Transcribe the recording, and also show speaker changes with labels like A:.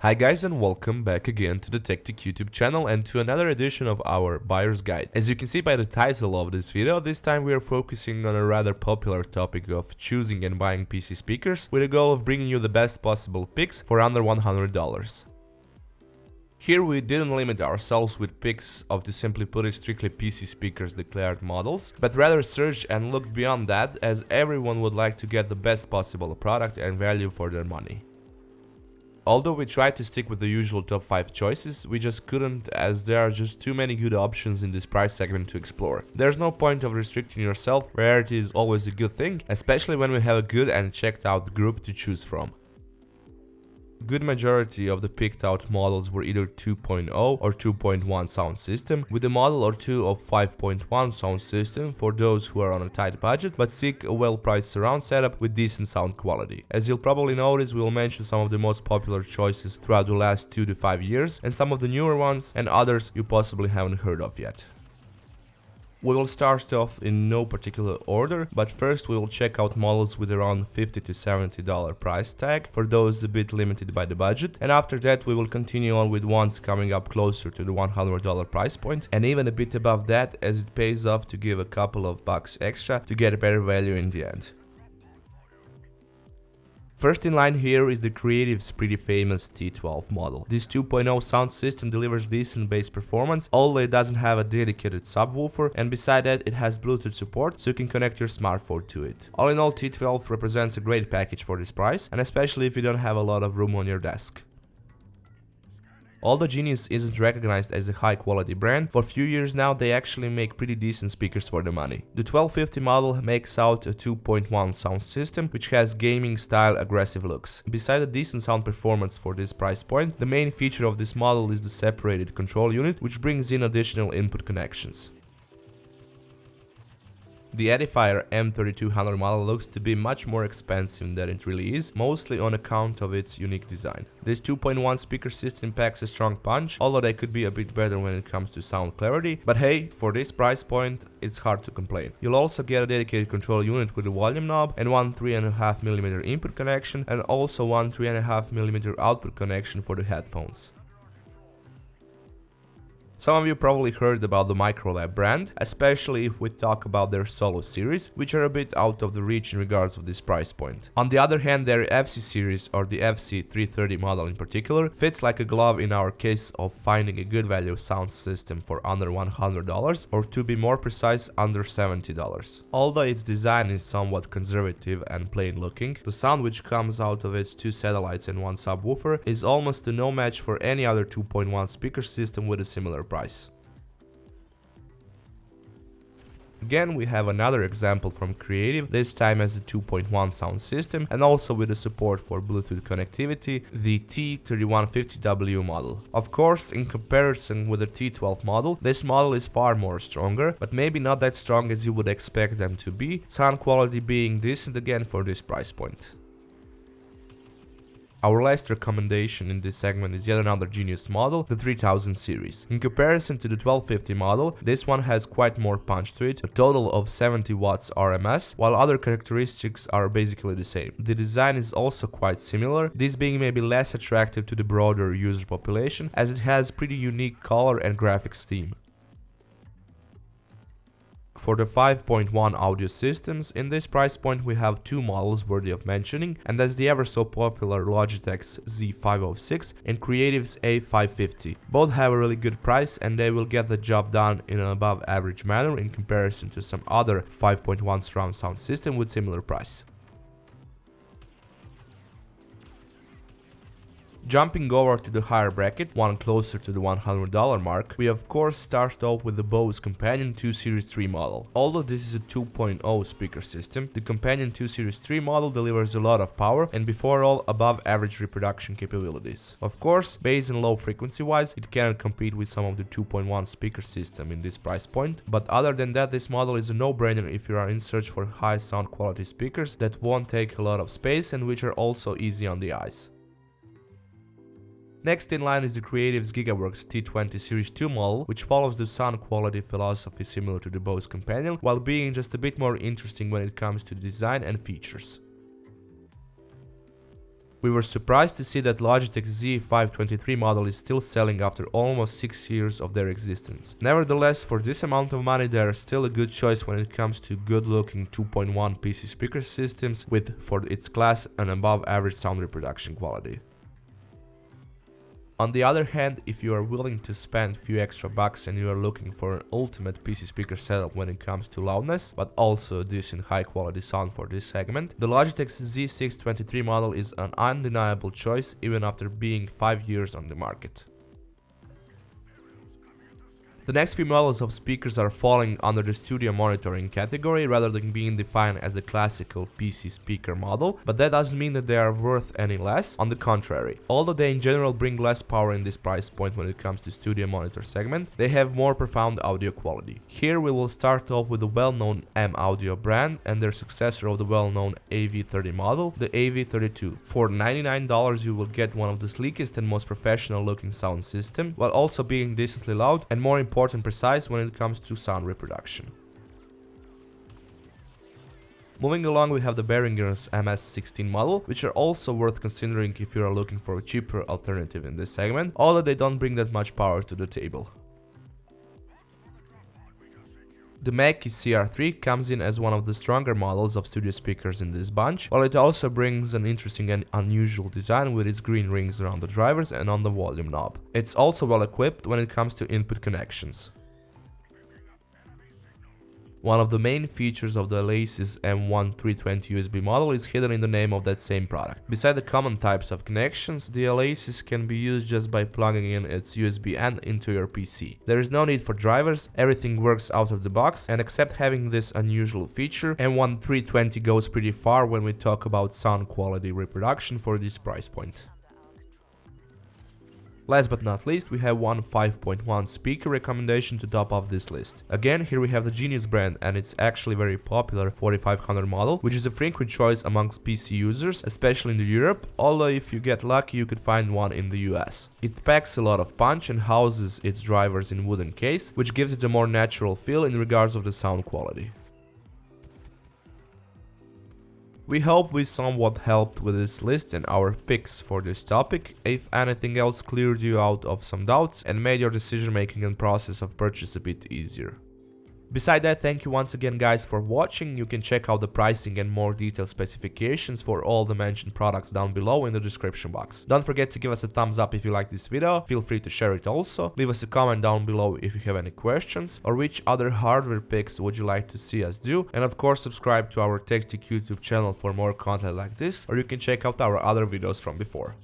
A: Hi guys and welcome back again to the TechTech YouTube channel and to another edition of our buyer's guide. As you can see by the title of this video, this time we are focusing on a rather popular topic of choosing and buying PC speakers with a goal of bringing you the best possible picks for under $100. Here we didn't limit ourselves with picks of, to simply put it, strictly PC speakers declared models, but rather searched and looked beyond that, as everyone would like to get the best possible product and value for their money. Although we tried to stick with the usual top 5 choices, we just couldn't, as there are just too many good options in this price segment to explore. There's no point of restricting yourself, rarity is always a good thing, especially when we have a good and checked out group to choose from. Good majority of the picked out models were either 2.0 or 2.1 sound system, with a model or two of 5.1 sound system for those who are on a tight budget but seek a well-priced surround setup with decent sound quality. As you'll probably notice, we will mention some of the most popular choices throughout the last 2 to 5 years and some of the newer ones and others you possibly haven't heard of yet. We will start off in no particular order, but first we will check out models with around $50 to $70 price tag for those a bit limited by the budget, and after that we will continue on with ones coming up closer to the $100 price point and even a bit above that, as it pays off to give a couple of bucks extra to get a better value in the end. First in line here is the Creative's pretty famous T12 model. This 2.0 sound system delivers decent bass performance, although it doesn't have a dedicated subwoofer, and beside that it has Bluetooth support, so you can connect your smartphone to it. All in all, T12 represents a great package for this price, and especially if you don't have a lot of room on your desk. Although Genius isn't recognized as a high quality brand, for a few years now they actually make pretty decent speakers for the money. The 1250 model makes out a 2.1 sound system which has gaming style aggressive looks. Beside a decent sound performance for this price point, the main feature of this model is the separated control unit, which brings in additional input connections. The Edifier M3200 model looks to be much more expensive than it really is, mostly on account of its unique design. This 2.1 speaker system packs a strong punch, although they could be a bit better when it comes to sound clarity, but hey, for this price point, it's hard to complain. You'll also get a dedicated control unit with a volume knob and one 3.5mm input connection and also one 3.5mm output connection for the headphones. Some of you probably heard about the Microlab brand, especially if we talk about their Solo series, which are a bit out of the reach in regards of this price point. On the other hand, their FC series, or the FC330 model in particular, fits like a glove in our case of finding a good value sound system for under $100, or to be more precise, under $70. Although its design is somewhat conservative and plain looking, the sound which comes out of its 2 satellites and 1 subwoofer is almost a no match for any other 2.1 speaker system with a similar price. Again, we have another example from Creative, this time as a 2.1 sound system and also with the support for Bluetooth connectivity, the T3150W model. Of course, in comparison with the T12 model, this model is far more stronger, but maybe not that strong as you would expect them to be, sound quality being decent again for this price point. Our last recommendation in this segment is yet another Genius model, the 3000 series. In comparison to the 1250 model, this one has quite more punch to it, a total of 70 watts RMS, while other characteristics are basically the same. The design is also quite similar, this being maybe less attractive to the broader user population, as it has pretty unique color and graphics theme. For the 5.1 audio systems, in this price point we have 2 models worthy of mentioning, and that's the ever so popular Logitech Z506 and Creative's A550. Both have a really good price and they will get the job done in an above average manner in comparison to some other 5.1 surround sound system with similar price. Jumping over to the higher bracket, one closer to the $100 mark, we of course start off with the Bose Companion 2 Series 3 model. Although this is a 2.0 speaker system, the Companion 2 Series 3 model delivers a lot of power and before all above average reproduction capabilities. Of course, bass and low frequency wise, it cannot compete with some of the 2.1 speaker system in this price point, but other than that, this model is a no-brainer if you are in search for high sound quality speakers that won't take a lot of space and which are also easy on the eyes. Next in line is the Creative's GigaWorks T20 Series 2 model, which follows the sound quality philosophy similar to the Bose Companion, while being just a bit more interesting when it comes to design and features. We were surprised to see that Logitech Z523 model is still selling after almost 6 years of their existence. Nevertheless, for this amount of money they are still a good choice when it comes to good looking 2.1 PC speaker systems with, for its class, an above average sound reproduction quality. On the other hand, if you are willing to spend a few extra bucks and you are looking for an ultimate PC speaker setup when it comes to loudness, but also a decent high quality sound for this segment, the Logitech Z623 model is an undeniable choice even after being 5 years on the market. The next few models of speakers are falling under the studio monitoring category rather than being defined as a classical PC speaker model, but that doesn't mean that they are worth any less, on the contrary. Although they in general bring less power in this price point when it comes to studio monitor segment, they have more profound audio quality. Here we will start off with the well-known M Audio brand and their successor of the well-known AV30 model, the AV32. For $99 you will get one of the sleekest and most professional looking sound system, while also being decently loud and more important precise when it comes to sound reproduction. Moving along, we have the Behringer MS16 model, which are also worth considering if you are looking for a cheaper alternative in this segment, although they don't bring that much power to the table. The Mackie CR3 comes in as one of the stronger models of studio speakers in this bunch, while it also brings an interesting and unusual design with its green rings around the drivers and on the volume knob. It's also well equipped when it comes to input connections. One of the main features of the Alesis M1 320 USB model is hidden in the name of that same product. Beside the common types of connections, the Alesis can be used just by plugging in its USB end into your PC. There is no need for drivers, everything works out of the box, and except having this unusual feature, M1 320 goes pretty far when we talk about sound quality reproduction for this price point. Last but not least, we have one 5.1 speaker recommendation to top off this list. Again, here we have the Genius brand, and it's actually very popular 4500 model, which is a frequent choice amongst PC users, especially in Europe, although if you get lucky you could find one in the US. It packs a lot of punch and houses its drivers in wooden case, which gives it a more natural feel in regards of the sound quality. We hope we somewhat helped with this list and our picks for this topic. If anything else cleared you out of some doubts and made your decision making and process of purchase a bit easier. Beside that, thank you once again guys for watching. You can check out the pricing and more detailed specifications for all the mentioned products down below in the description box. Don't forget to give us a thumbs up if you like this video, feel free to share it also, leave us a comment down below if you have any questions, or which other hardware picks would you like to see us do, and of course subscribe to our TechTech YouTube channel for more content like this, or you can check out our other videos from before.